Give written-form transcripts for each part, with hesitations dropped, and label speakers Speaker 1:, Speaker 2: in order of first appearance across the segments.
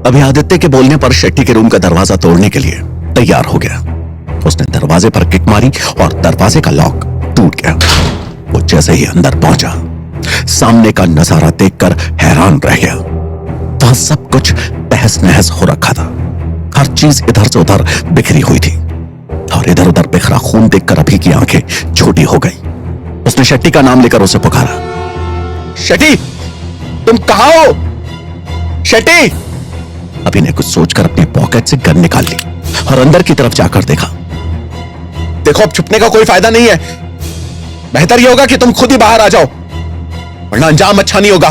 Speaker 1: अभी आदित्य के बोलने पर शेट्टी के रूम का दरवाजा तोड़ने के लिए तैयार हो गया। उसने दरवाजे पर किक मारी और दरवाजे का लॉक टूट गया। वो जैसे ही अंदर पहुंचा, सामने का नजारा देखकर हैरान रह गया। वहां सब कुछ तहस नहस हो रखा था। हर चीज इधर से उधर बिखरी हुई थी और इधर उधर बिखरा खून देखकर अभी की आंखें छोटी हो गई। उसने शेट्टी का नाम लेकर उसे पुकारा, शेट्टी, तुम कहां हो? शेट्टी! अभी ने कुछ सोचकर अपनी पॉकेट से गन निकाल ली और अंदर की तरफ जाकर देखा। देखो, अब छुपने का कोई फायदा नहीं है। बेहतर यह होगा कि तुम खुद ही बाहर आ जाओ, वरना अंजाम अच्छा नहीं होगा।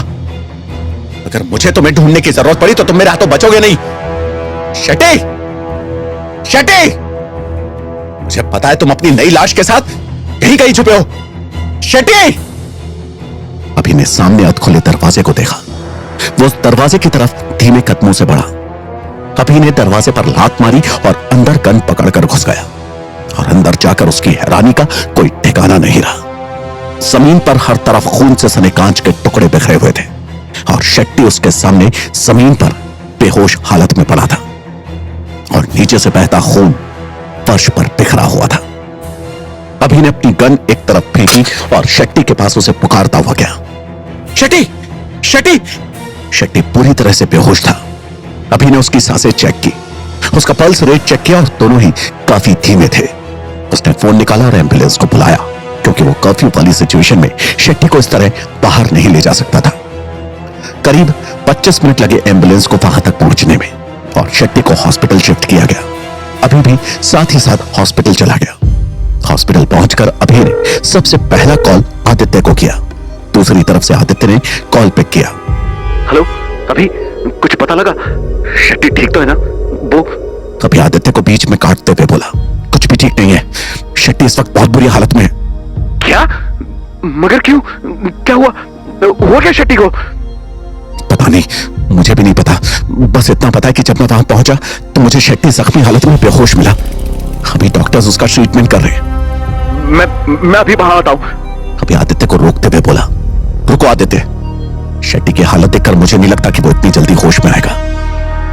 Speaker 1: अगर मुझे तुम्हें ढूंढने की जरूरत पड़ी तो तुम मेरे हाथों बचोगे नहीं। शेट्टी! शेट्टी! मुझे पता है तुम अपनी नई लाश के साथ यहीं कहीं छुपे हो। शेट्टी! अभी ने सामने अधखुले दरवाजे को देखा। वो उस दरवाजे की तरफ धीमे कदमों से बढ़ा। अभी ने दरवाजे पर लात मारी और अंदर गन पकड़कर घुस गया और अंदर जाकर उसकी हैरानी का कोई ठिकाना नहीं रहा। जमीन पर हर तरफ खून से सने कांच के टुकड़े बिखरे हुए थे और शेट्टी उसके सामने जमीन पर बेहोश हालत में पड़ा था और नीचे से बहता खून फर्श पर बिखरा हुआ था। अभी ने अपनी गन एक तरफ फेंकी और शेट्टी के पास उसे पुकारता हुआ गया, शेट्टी! शेट्टी! शेट्टी पूरी तरह से बेहोश था। अभी ने उसकी सांसें चेक की, उसका पल्स रेट चेक किया और दोनों ही काफी धीमे थे। उसने फोन निकाला और एम्बुलेंस को बुलाया, क्योंकि वो कर्फ्यू वाली सिचुएशन में शेट्टी को इस तरह बाहर नहीं ले जा सकता था। करीब 25 मिनट लगे एम्बुलेंस को वहां तक पहुंचने में और शेट्टी को हॉस्पिटल शिफ्ट किया गया। अभी भी साथ ही साथ हॉस्पिटल चला गया। हॉस्पिटल पहुंचकर अभी ने सबसे पहला कॉल आदित्य को किया। दूसरी तरफ से आदित्य ने कॉल पिक किया।
Speaker 2: हेलो, अभी कुछ पता लगा? शेट्टी ठीक तो है ना? वो
Speaker 1: अभी आदित्य को बीच में काटते हुए बोला, कुछ भी ठीक नहीं है। शेट्टी इस वक्त बहुत बुरी हालत में है।
Speaker 2: क्या? मगर क्यों? क्या हुआ? हुआ क्या शेट्टी को?
Speaker 1: पता नहीं, मुझे भी नहीं पता। बस इतना पता है कि जब मैं वहां पहुंचा तो मुझे शेट्टी जख्मी हालत में बेहोश मिला। अभी डॉक्टर्स उसका ट्रीटमेंट कर रहे हैं।
Speaker 2: मैं अभी बाहर आता हूं।
Speaker 1: अभी आदित्य को रोकते हुए बोला, रुको आदित्य, शेट्टी की हालत देखकर मुझे नहीं लगता कि वो इतनी जल्दी होश में आएगा।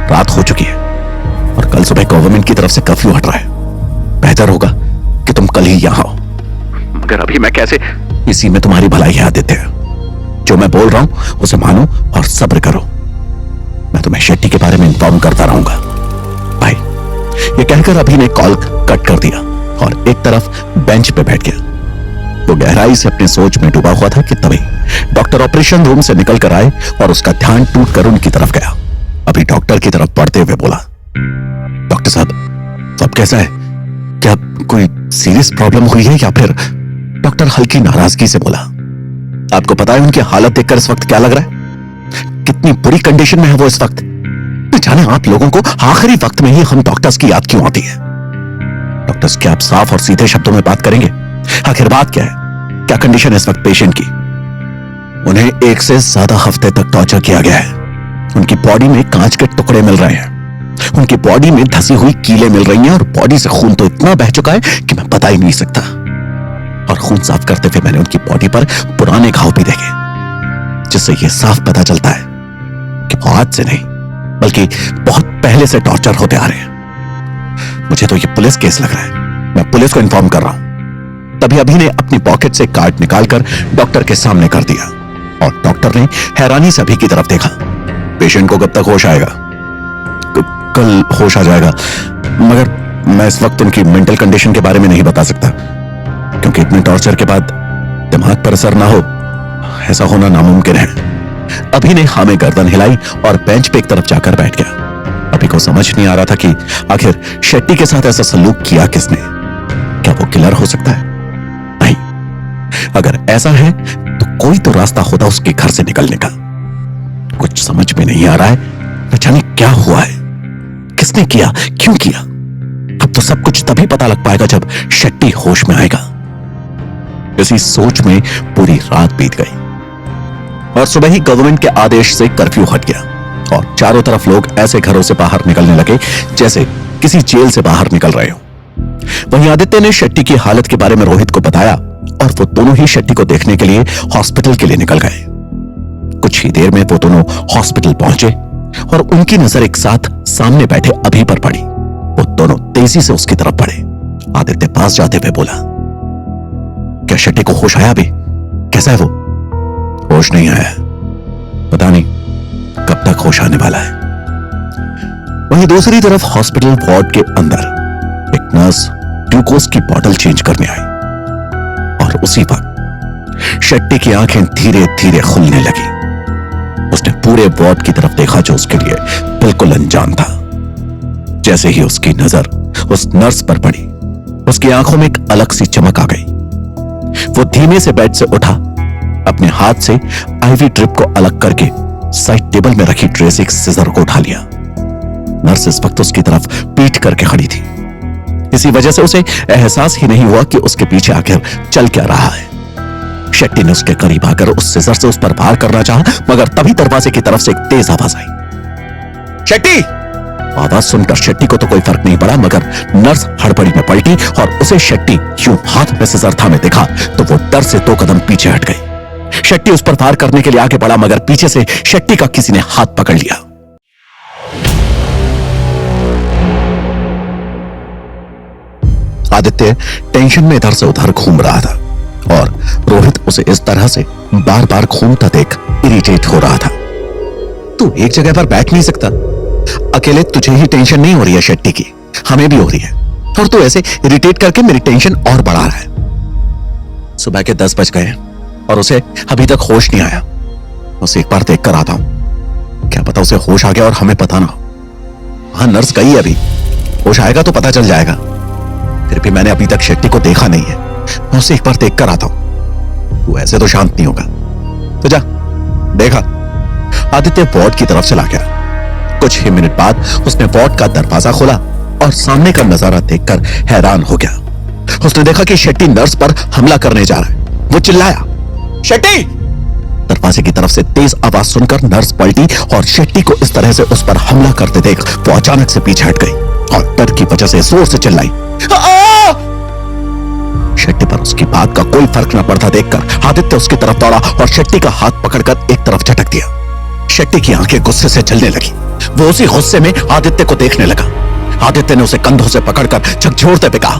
Speaker 1: रात हो चुकी है और कल सुबह गवर्नमेंट की तरफ से कर्फ्यू हट रहा है। बेहतर होगा कि तुम कल ही यहां आओ।
Speaker 2: मगर अभी मैं कैसे?
Speaker 1: इसी में तुम्हारी भलाई है आदित्य। जो मैं बोल रहा हूं उसे मानो और सब्र करो। मैं तुम्हें शेट्टी के बारे में इन्फॉर्म करता रहूंगा। भाई, ये कहकर अभी ने कॉल कट कर दिया और एक तरफ बेंच पे बैठ गया। वो गहराई से अपने सोच में डूबा हुआ था कि तभी डॉक्टर ऑपरेशन रूम से निकल कर आए और उसका ध्यान टूटकर उनकी तरफ गया। अभी डॉक्टर की तरफ बढ़ते हुए बोला, डॉक्टर साहब, सब कैसा है? क्या कोई सीरियस प्रॉब्लम हुई है या फिर? डॉक्टर हल्की नाराजगी से बोला, आपको पता है उनकी हालत देखकर इस वक्त क्या लग रहा है? कितनी बुरी कंडीशन में है वो इस वक्त। न जाने आप लोगों को आखिरी वक्त में ही हम डॉक्टर्स की याद क्यों आती है? डॉक्टर्स क्या आप साफ और सीधे शब्दों में बात करेंगे? आखिर बात क्या है? क्या कंडीशन है इस वक्त पेशेंट की? उन्हें 1 से ज्यादा हफ्ते तक टॉर्चर किया गया है। उनकी बॉडी में कांच के टुकड़े मिल रहे हैं, उनकी बॉडी में धसी हुई कीलें मिल रही हैं और बॉडी से खून तो इतना बह चुका है कि मैं बता ही नहीं सकता। और खून साफ करते हुए मैंने उनकी बॉडी पर पुराने घाव भी देखे, जिससे यह साफ पता चलता है कि वो आज से नहीं बल्कि बहुत पहले से टॉर्चर होते आ रहे हैं। मुझे तो ये पुलिस केस लग रहा है। मैं पुलिस को इन्फॉर्म कर रहा हूं। तभी अभी ने अपनी पॉकेट से कार्ड निकालकर डॉक्टर के सामने कर दिया और डॉक्टर ने हैरानी से अभी की तरफ देखा। पेशेंट को कब तक होश आएगा? कल होश आ जाएगा, मगर मैं इस वक्त उनकी मेंटल कंडीशन के बारे में नहीं बता सकता, क्योंकि इतने टॉर्चर के बाद दिमाग पर असर ना हो, ऐसा होना नामुमकिन है। अभी ने हाँ में गर्दन हिलाई और बेंच पे एक तरफ जाकर बैठ गया। अभी को समझ नहीं आ रहा था कि आखिर शेट्टी के साथ ऐसा सलूक किया किसने। क्या वो किलर हो सकता है? नहीं, अगर ऐसा है तो कोई तो रास्ता होता उसके घर से निकलने का। कुछ समझ में नहीं आ रहा है, न जाने क्या हुआ है, किसने किया, क्यों किया। अब तो सब कुछ तभी पता लग पाएगा जब शेट्टी होश में आएगा। इसी सोच में पूरी रात बीत गई और सुबह ही गवर्नमेंट के आदेश से कर्फ्यू हट गया और चारों तरफ लोग ऐसे घरों से बाहर निकलने लगे जैसे किसी जेल से बाहर निकल रहे हो। वहीं आदित्य ने शेट्टी की हालत के बारे में रोहित को बताया और वो दोनों ही शेट्टी को देखने के लिए हॉस्पिटल के लिए निकल गए। कुछ ही देर में वो दोनों हॉस्पिटल पहुंचे और उनकी नजर एक साथ सामने बैठे अभी पर पड़ी। वो दोनों तेजी से उसकी तरफ बढ़े। आदित्य पास जाते हुए बोला, क्या शेट्टी को होश आया अभी? कैसा है वो? होश नहीं आया, पता नहीं कब तक होश आने वाला है। वहीं दूसरी तरफ हॉस्पिटल वार्ड के अंदर एक नर्स ग्लूकोज की बोतल चेंज करने आई और उसी वक्त शेट्टी की आंखें धीरे धीरे खुलने लगी। उसने पूरे वार्ड की तरफ देखा जो उसके लिए बिल्कुल अनजान था। जैसे ही उसकी नजर उस नर्स पर पड़ी, उसकी आंखों में एक अलग सी चमक आ गई। वो धीमे से बेड से उठा, अपने हाथ से आईवी ड्रिप को अलग करके साइड टेबल में रखी ट्रे से एक सिजर को उठा लिया। नर्स इस वक्त उसकी तरफ पीठ करके खड़ी थी। इसी वजह से उसे एहसास ही नहीं हुआ कि उसके पीछे आखिर चल क्या रहा है। शेट्टी ने उसके करीब आकर उस सिजर से उस पर वार करना चाहा, मगर तभी दरवाजे की तरफ से एक तेज आवाज आई, शेट्टी! आवाज सुनकर शेट्टी को तो कोई फर्क नहीं पड़ा, मगर नर्स हड़बड़ी में पलटी और उसे शेट्टी यूं हाथ में सिजर थामे देखा तो वो डर से 2 कदम पीछे हट गई। शेट्टी उस पर वार करने के लिए आगे बढ़ा, मगर पीछे से शेट्टी का किसी ने हाथ पकड़ लिया। आदित्य टेंशन में इधर से उधर घूम रहा था और रोहित उसे इस तरह से बार बार घूमता देख इरिटेट हो रहा था। तू एक जगह पर बैठ नहीं सकता? अकेले तुझे ही टेंशन नहीं हो रही है शेट्टी की, हमें भी हो रही है, और तू ऐसे इरिटेट करके मेरी टेंशन और बढ़ा रहा है। सुबह के 10 बज गए और उसे अभी तक होश नहीं आया। उसे एक बार देख कर आता हूं, क्या पता उसे होश आ गया और हमें पता ना हो। हाँ, नर्स गई अभी, होश आएगा तो पता चल जाएगा। फिर भी मैंने अभी तक शेट्टी को देखा नहीं है, मैं उसे एक बार देख कर आता हूं। तू ऐसे तो शांत नहीं होगा, तो जा देखा। आदित्य वार्ड की तरफ चला गया। कुछ ही मिनट बाद उसने वार्ड का दरवाजा खोला और सामने का नजारा देखकर हैरान हो गया। उसने देखा कि शेट्टी नर्स पर हमला करने जा रहा है। वो चिल्लाया, शेट्टी! दरवाजे की तरफ से तेज आवाज सुनकर नर्स पलटी और शेट्टी को इस तरह से उस पर हमला करते देख वो अचानक से पीछे हट गई और डर की वजह से जोर से चिल्लाई। शेट्टी पर उसकी बात का कोई फर्क न पड़ता देखकर आदित्य उसकी तरफ दौड़ा और शेट्टी का हाथ पकड़कर एक तरफ झटक दिया। शेट्टी की आंखें गुस्से से जलने लगी। वो उसी गुस्से में आदित्य को देखने लगा। आदित्य ने उसे कंधों से पकड़कर झकझोरते हुए कहा,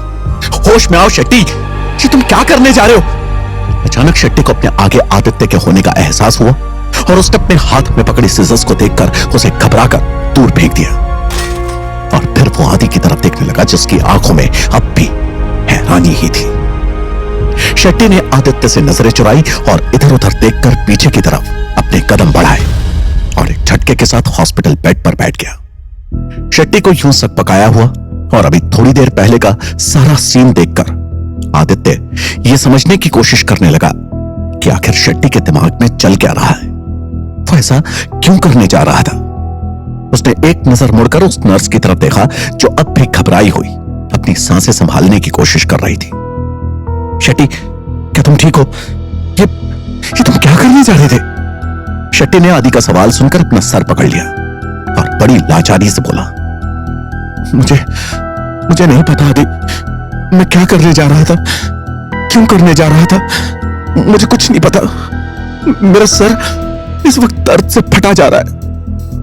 Speaker 1: होश में आओ शेट्टी, ये तुम क्या करने जा रहे हो? अचानक शेट्टी को अपने आगे आदित्य के होने का एहसास हुआ और उसने अपने हाथ में पकड़ी सिजर्स को देखकर उसे घबराकर दूर फेंक दिया। और फिर वो आदि की तरफ देखने लगा जिसकी आंखों में अब भी हैरानी ही थी। शेट्टी ने आदित्य से नजरें चुराई और इधर उधर देखकर पीछे की तरफ अपने कदम बढ़ाए और एक झटके के साथ हॉस्पिटल बेड पर बैठ गया। शेट्टी को यूं सक पकाया हुआ और अभी थोड़ी देर पहले का सारा सीन देखकर आदित्य यह समझने की कोशिश करने लगा कि आखिर शेट्टी के दिमाग में चल क्या रहा है, वो ऐसा क्यों करने जा रहा था। उसने एक नजर मुड़कर उस नर्स की तरफ देखा जो अब भी घबराई हुई अपनी सांसें संभालने की कोशिश कर रही थी। शेट्टी, क्या तुम ठीक हो? ये तुम क्या करने जा रहे थे? शेट्टी ने आदि का सवाल सुनकर अपना सर पकड़ लिया और बड़ी लाचारी से बोला, मुझे नहीं पता आदि, मैं क्या करने जा रहा था, क्यों करने जा रहा था, मुझे कुछ नहीं पता। मेरा सर इस वक्त दर्द से फटा जा रहा है।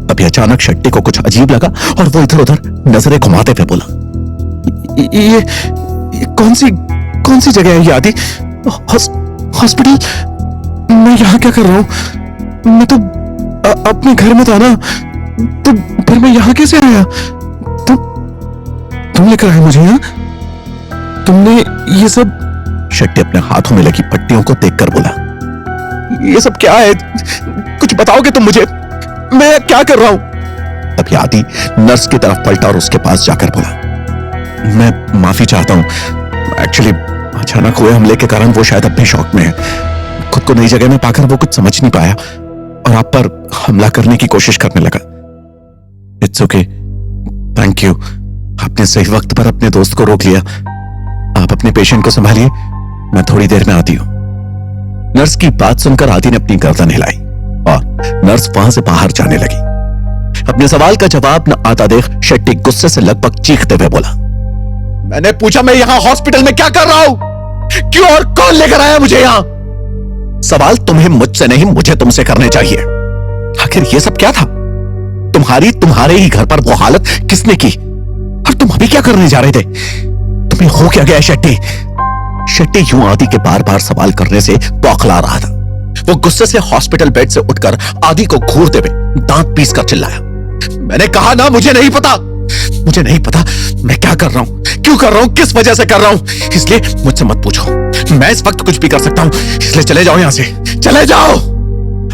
Speaker 1: अभी अचानक शेट्टी को कुछ अजीब लगा और वो इधर उधर नजरें घुमाते हुए बोला, ये कौन सी जगह है ये आदि? हॉस्पिटल? मैं यहाँ क्या कर रहा हूँ? मैं तो अपने घर में था ना, तो फिर मैं यहाँ कैसे आया? तुम लेकर आए मुझे यहाँ? तुमने ये सब? शेट्टी अपने हाथों में लगी पट्टियों को देखकर बोला, ये सब क्या है? कुछ बताओगे तुम मुझे? मैं क्या कर रहा हूं? तभी आदि नर्स की तरफ पलटा और उसके पास जाकर बोला, मैं माफी चाहता हूं, एक्चुअली अचानक हुए हमले के कारण वो शायद अब भी शॉक में है। खुद को नई जगह में पाकर वो कुछ समझ नहीं पाया और आप पर हमला करने की कोशिश करने लगा। इट्स ओके, थैंक यू, आपने सही वक्त पर अपने दोस्त को रोक लिया। आप अपने पेशेंट को संभालिए, मैं थोड़ी देर में आती हूं। नर्स की बात सुनकर आदि ने अपनी गर्दन हिलाई और नर्स वहां से बाहर जाने लगी। अपने सवाल का जवाब न आता देख शेट्टी गुस्से से लगभग चीखते हुए बोला, मैंने पूछा मैं यहां हॉस्पिटल में क्या कर रहा हूं? क्यों और कौन लेकर आया मुझे यहां? सवाल तुम्हें मुझसे नहीं मुझे तुमसे करने चाहिए। आखिर ये सब क्या था? तुम्हारे ही घर पर वो हालत किसने की? और तुम अभी क्या करने जा रहे थे? तुम्हें हो क्या गया शेट्टी? शेट्टी यूं आदि के बार बार सवाल करने से बौखला रहा था। वो गुस्से से हॉस्पिटल बेड से उठकर आदि को घूरते हुए दांत पीस कर चिल्लाया, मैंने कहा ना मुझे नहीं पता मैं क्या कर रहा हूं, क्यों कर रहा हूं, किस वजह से कर रहा हूं, इसलिए मुझसे मत पूछो। मैं इस वक्त कुछ भी कर सकता हूं, इसलिए चले जाओ यहां से, चले जाओ।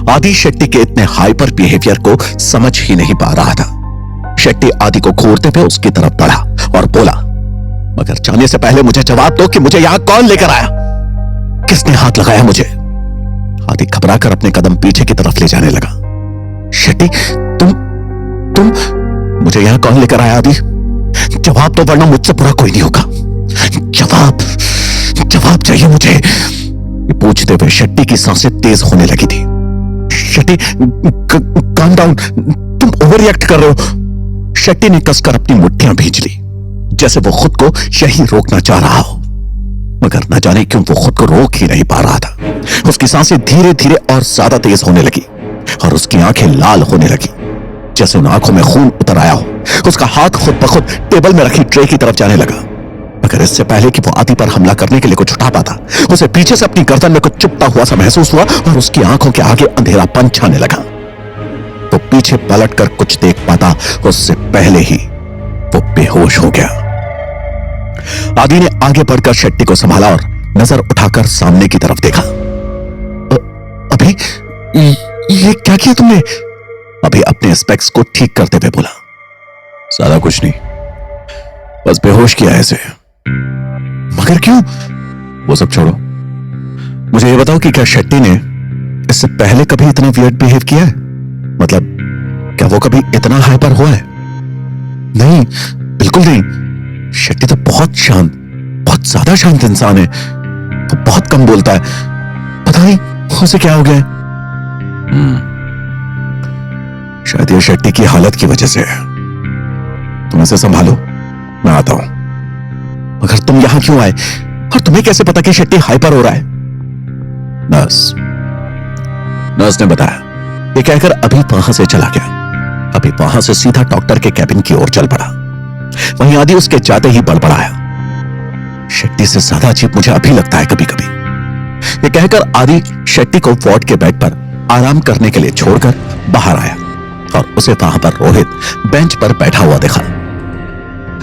Speaker 1: आदि शेट्टी के इतने हाइपर बिहेवियर को समझ ही नहीं पा रहा था। शेट्टी आदि को घूरते हुए उसकी तरफ बढ़ा और बोला, मगर जाने से पहले मुझे जवाब दो कि मुझे यहां कौन लेकर आया, किसने हाथ लगाया मुझे? आदि घबराकर अपने कदम पीछे की तरफ ले जाने लगा। शेट्टी, तुम मुझे यहां कौन लेकर आया? आदि जवाब दो, वरना मुझसे बुरा कोई नहीं होगा। जवाब चाहिए मुझे। ये पूछते हुए शेट्टी की सांसें तेज होने लगी थी। शेट्टी, काम डाउन, तुम ओवर रिएक्ट कर रहे हो। शेट्टी ने कसकर अपनी मुट्ठियां भींच ली, जैसे वो खुद को यही रोकना चाह रहा हो, मगर न जाने क्यों वो खुद को रोक ही नहीं पा रहा था। उसकी सांसें धीरे धीरे और ज्यादा तेज होने लगी और उसकी आंखें लाल होने लगी, जैसे उन आंखों में खून उतर आया हो। उसका हाथ खुद ब खुद टेबल में रखी ट्रे की तरफ जाने लगा, मगर इससे पहले कि वो आदि पर हमला करने के लिए कुछ उठा पाता, उसे पीछे से अपनी गर्दन में कुछ चुभता हुआ सा महसूस हुआ और उसकी आंखों के आगे अंधेरापन छाने लगा। वो पीछे पलटकर कुछ देख पाता उससे पहले ही वो बेहोश हो गया। आदि ने आगे बढ़कर शेट्टी को संभाला और नजर उठाकर सामने की तरफ देखा। अभी ये क्या किया तुमने? अभी अपने स्पेक्स को ठीक करते हुए बोला, ज्यादा कुछ नहीं, बस बेहोश किया है इसे। मगर क्यों? वो सब छोड़ो, मुझे ये बताओ कि क्या शेट्टी ने इससे पहले कभी इतना वियर्ड बिहेव किया है? मतलब क्या वो कभी इतना हाइपर हुआ है? नहीं, बिल्कुल नहीं। शेट्टी तो बहुत शांत, बहुत ज्यादा शांत इंसान है। वो बहुत कम बोलता है, पता नहीं उसे क्या हो गया है। शायद ये शेट्टी की हालत की वजह से है। तुम इसे संभालो, मैं आता हूं। मगर तुम यहां क्यों आए और तुम्हें कैसे पता कि शेट्टी हाइपर हो रहा है? नर्स ने बताया। ये कहकर अभी वहां से चला गया। अभी वहां से सीधा डॉक्टर के कैबिन की ओर चल पड़ा। वहीं आदि उसके जाते ही बड़बड़ाया, शेट्टी से ज्यादा अजीब मुझे अभी लगता है कभी कभी। ये कहकर आदि शेट्टी को वार्ड के बेड पर आराम करने के लिए छोड़कर बाहर आया और उसे वहां पर रोहित बेंच पर बैठा हुआ देखा।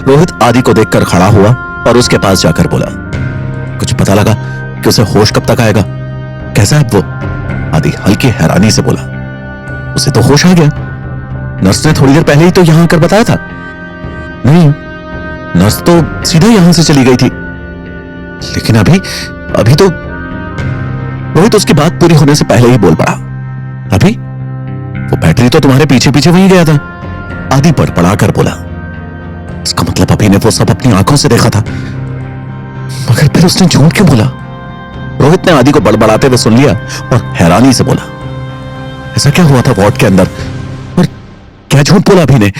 Speaker 1: रोहित आदि को देखकर खड़ा हुआ और उसके पास जाकर बोला, कुछ पता लगा कि उसे होश कब तक आएगा? कैसा है वो? आदि हल्की हैरानी से बोला, उसे तो होश आ गया। नर्स ने थोड़ी देर पहले ही तो यहां आकर बताया था। नहीं, नर्स तो सीधा यहां से चली गई थी। लेकिन अभी तो रोहित उसकी बात पूरी होने से पहले ही बोल पड़ा, अभी वो बैटरी तो तुम्हारे पीछे पीछे वहीं गया था। आदि बड़बड़ाकर बोला, इसका मतलब अभी ने वो सब अपनी आंखों से देखा था, मगर फिर उसने झूठ क्यों बोला? रोहित ने आदि को बड़बड़ाते हुए सुन लिया और हैरानी से बोला, ऐसा क्या हुआ था वार्ड के अंदर और क्या झूठ बोला अभी ने?